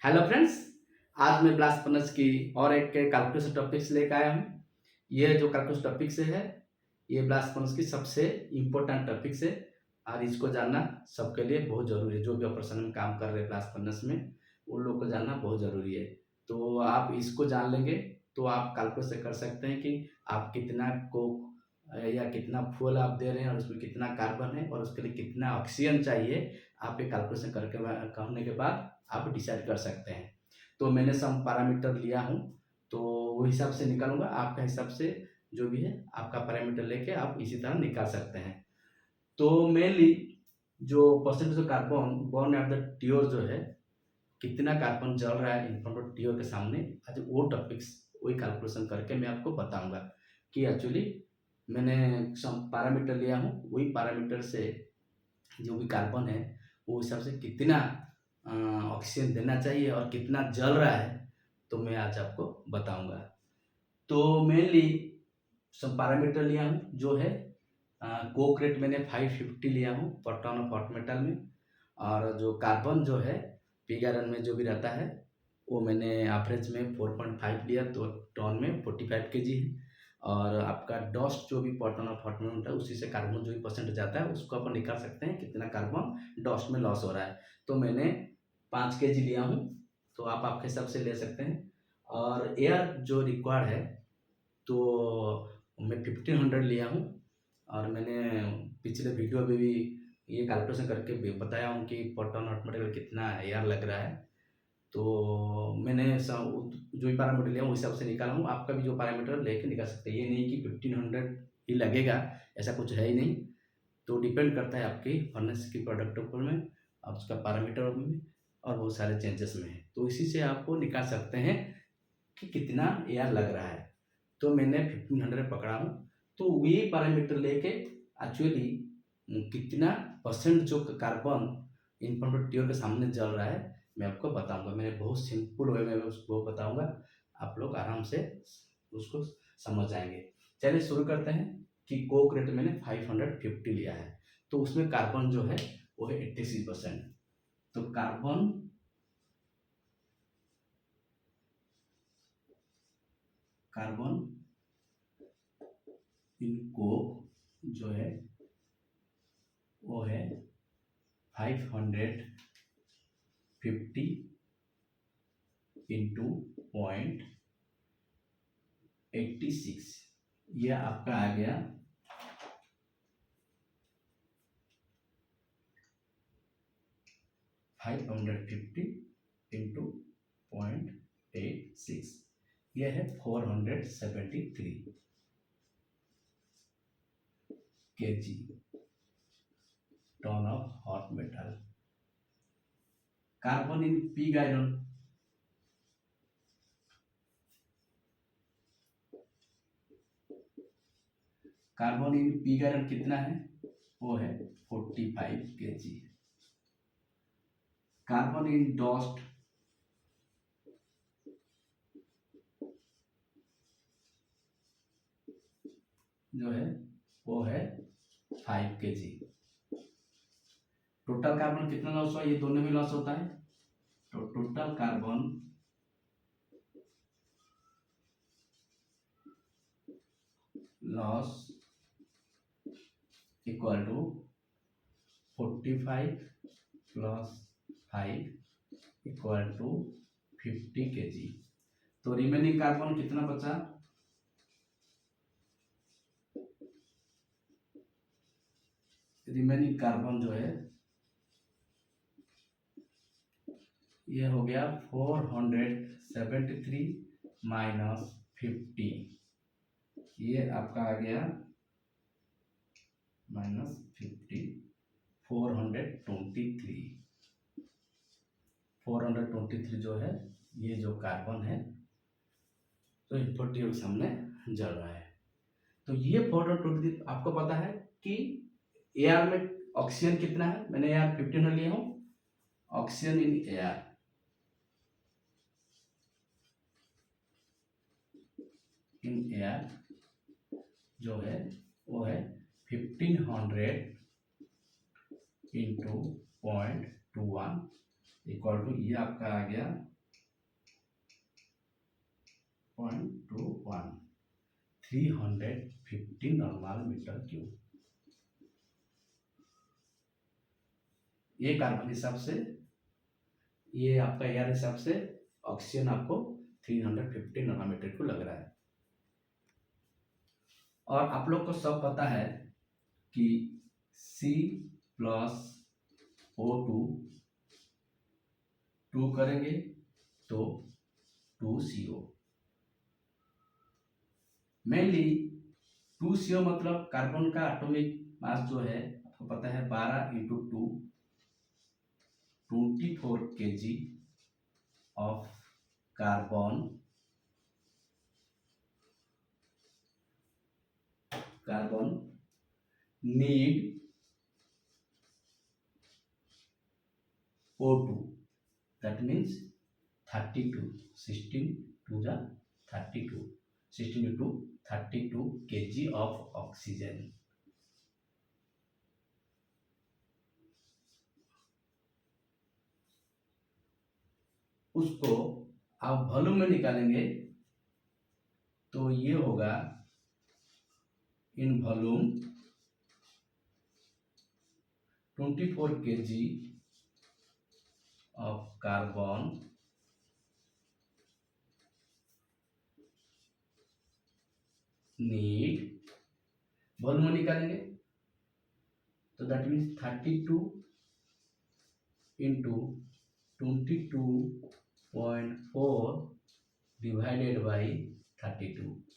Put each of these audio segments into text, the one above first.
Hello friends, आज मैं blast furnace की और एक कैलकुलेशन टॉपिक्स लेकर आया हूँ। ये जो कैलकुलेशन टॉपिक्स है, ये ब्लास्ट फर्नेस की सबसे इम्पोर्टेंट टॉपिक्स है और इसको जानना सबके लिए बहुत ज़रूरी है। जो भी ऑपरेशन में काम कर रहे हैं ब्लास्ट फर्नेस में, उन लोग को जानना बहुत ज़रूरी है। तो आप इसको जान लेंगे तो आप कैलकुलेशन कर सकते हैं कि आप कितना कोक या कितना फ्यूल आप दे रहे हैं और उसमें कितना कार्बन है और उसके लिए कितना ऑक्सीजन चाहिए। आप ये कैलकुलेशन करने के बाद आप डिसाइड कर सकते हैं। तो मैंने सम पैरामीटर लिया हूँ, तो वो हिसाब से निकालूँगा। आपका हिसाब से जो भी है, आपका पैरामीटर लेके आप इसी तरह निकाल सकते हैं। तो मेनली जो percentage of carbon burn at the tour जो है, कितना कार्बन जल रहा है इन फ्रंट ऑफ ट्यूर के सामने, आज वो टॉपिक्स वही कैलकुलेशन करके मैं आपको बताऊँगा कि एक्चुअली मैंने सम पैरामीटर लिया हूँ, वही पैरामीटर से जो भी कार्बन है, वो हिसाब से कितना ऑक्सीजन देना चाहिए और कितना जल रहा है, तो मैं आज आपको बताऊँगा। तो मेनली सब पैरामीटर लिया हूँ जो है, कोक रेट मैंने 550 लिया हूँ पर टन ऑफ हॉट मेटल में। और जो कार्बन जो है पिग आयरन में जो भी रहता है, वो मैंने एवरेज में 4.5 लिया, तो टन में 45 केजी है। और आपका डस्ट जो भी पर टन ऑफ हॉट मेटल है, उसी से कार्बन जो भी परसेंट जाता है उसको अपन निकाल सकते हैं कितना कार्बन डस्ट में लॉस हो रहा है। तो मैंने 5 केजी लिया हूँ, तो आप आपके हिसाब से ले सकते हैं। और एयर जो रिक्वायर्ड है, तो मैं 1500 लिया हूँ। और मैंने पिछले वीडियो में भी ये कैलकुलेशन करके भी बताया हूँ कि पर टन हॉट मटेरियल कितना एयर लग रहा है। तो मैंने जो भी पैरामीटर लिया हूँ उस हिसाब से निकाला हूँ। आपका भी जो पैरामीटर लेके निकाल सकते हैं, ये नहीं कि 1500 ही लगेगा, ऐसा कुछ है ही नहीं। तो डिपेंड करता है आपकी फर्नेस की प्रोडक्ट ऊपर में और उसका पैरामीटर में और बहुत सारे चेंजेस में है। तो इसी से आपको निकाल सकते हैं कि कितना एयर लग रहा है। तो मैंने 1500 पकड़ा हूँ, तो ये पैरामीटर लेके एक्चुअली कितना परसेंट जो carbon in front of tube के सामने जल रहा है, मैं आपको बताऊंगा। मैं बहुत सिंपल वे में उसको बताऊंगा, आप लोग आराम से उसको समझ जाएंगे। चलिए शुरू करते हैं कि कोक रेट मैंने 550 लिया है, तो उसमें कार्बन जो है वो है 86%। तो कार्बन कार्बन इन कोक जो है वो है 550 इंटू 0.86, ये आपका आ गया 550 इंटू 0.86, ये है 473 KG ton of hot metal. Carbon in pig iron, carbon in pig iron कितना है, वो है 45 केजी। कार्बन इन डस्ट जो है वो है 5 केजी। टोटल कार्बन कितना लॉस हुआ, ये दोनों में लॉस होता है, तो total carbon loss equal to 45 plus 5 equal to 50 KG. तो रिमेनिंग कार्बन कितना बचा, रिमेनिंग कार्बन जो है ये हो गया 473 माइनस 50, ये आपका आ गया -50, 423 जो है, ये जो कार्बन है तो इनपुट के सामने जल रहा है। तो ये 423 आपको पता है कि एयर में ऑक्सीजन कितना है, मैंने एयर 1500 लिया हूँ। ऑक्सीजन इन एयर जो है वो है 1500 इंटू 0.21 इक्वल टू ये आपका आ गया 0.21 315 नॉर्मल मीटर क्यूब। ये कार्बन हिसाब से, ये आपका एयर हिसाब से ऑक्सीजन आपको 315 नैनोमीटर को लग रहा है। और आप लोग को सब पता है कि C प्लस O2 2 करेंगे तो 2CO। मेनली 2CO मतलब कार्बन का एटॉमिक मास जो है आपको पता है 12 into 2 24 kg of carbon need O2, that means 32, 16 to the 32, 16 to 32 kg of oxygen। उसको आप वॉल्यूम में निकालेंगे तो ये होगा in volume 24 kg of carbon need, volume में निकालेंगे तो that means 32 into 22.4 divided by 32।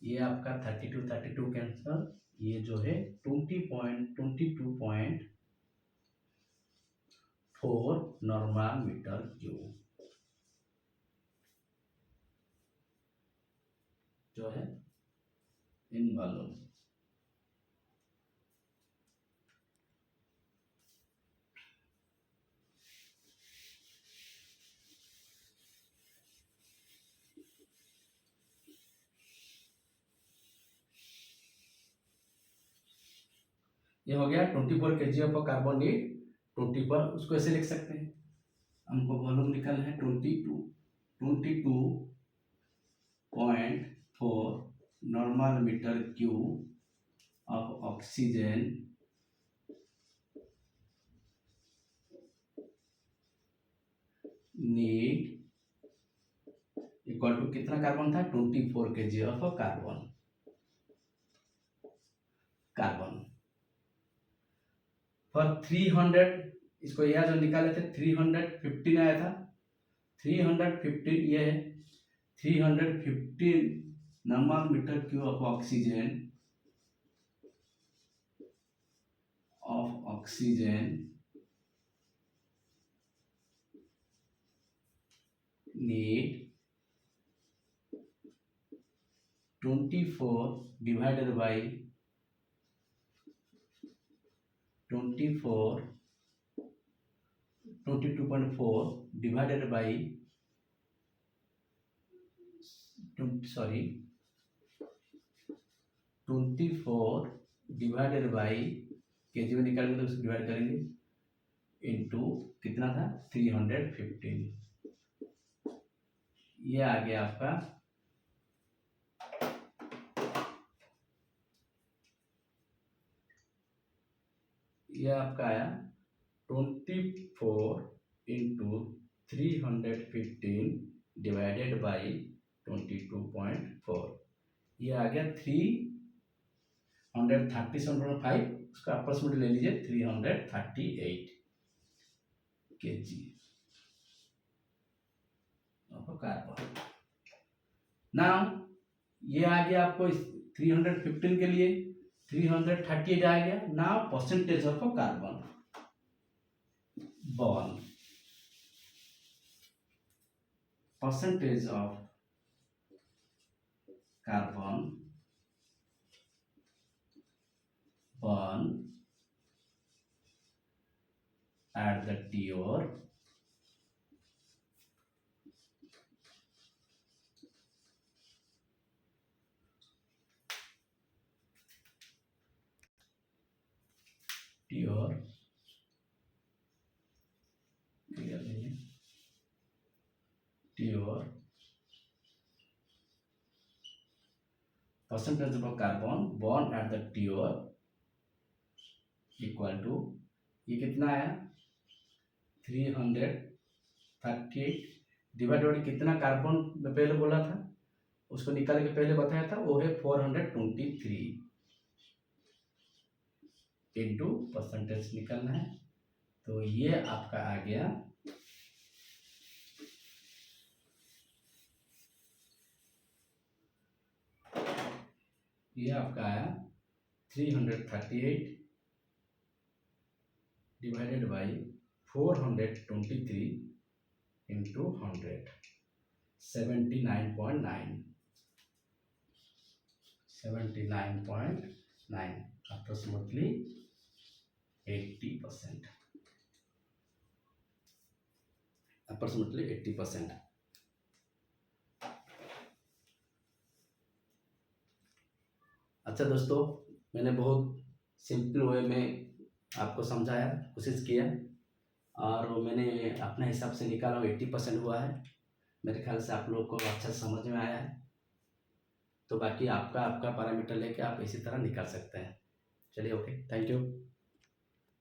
ये आपका 32 कैंसल, ये जो है 22.4 नॉर्मल मीटर क्यूब जो है इन वॉल्यूम। ये हो गया 24 kg ऑफ कार्बन नीड 24, उसको ऐसे लिख सकते हैं, हमको वॉल्यूम निकालना है 22.4 normal metre cube of oxygen need equal to कितना कार्बन था 24 kg ऑफ कार्बन फॉर 300, इसको यह जो निकाले थे 315 आया था, 315 ये है 315 normal metre cube of oxygen need 24 divided by 22.4 divided by 24 divided by KG में निकालेंगे तो उसको डिवाइड करेंगे इनटू कितना था 315। ये आ गया आपका ये आपका आया 24 इंटू 315 डिवाइडेड बाई 22.4, ये आ गया 337.5, उसका अप्रोक्सीमेट ले लीजिए 338 kg कार्बन। नाउ ये आ गया आपको 315 के लिए 338 आ गया। Now percentage of carbon born, percentage of carbon born at the TOR clear नहीं है। Tuyere percentage of carbon bond at the tuyere equal to, ये कितना आया 338 डिवाइडेड कितना कार्बन में पहले बोला था उसको निकाल के पहले बताया था, वो है 423 इंटू परसेंटेज निकालना है। तो ये आपका आ गया ये आपका आया 338 divided by 423 into 100 79.9 approximately 80%, approximately 80%। अच्छा दोस्तों, मैंने बहुत सिंपल वे में आपको समझाया, कोशिश किया, और मैंने अपने हिसाब से निकाला 80% हुआ है। मेरे ख्याल से आप लोग को अच्छा समझ में आया है। तो बाकी आपका पैरामीटर लेके आप इसी तरह निकाल सकते हैं। चलिए, ओके, थैंक यू।